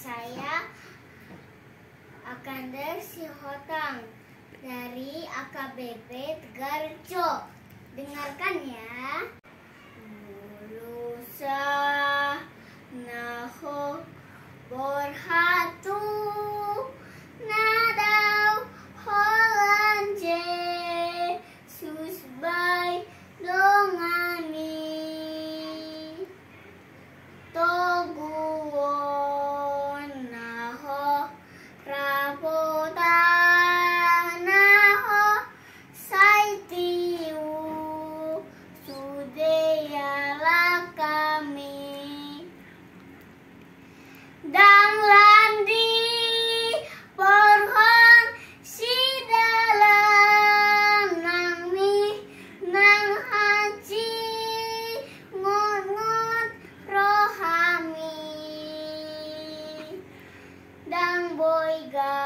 saya Akander Sihotang dari AKBP Tegarrejo. Dengarkan ya. Mulusa naho borhatu nadau holanje susbai dongani toguon naho rapota naho saitiu sudeyala kami dang landi porhon sidalam nangmi nang haji ngon-ngon rohami dang boyga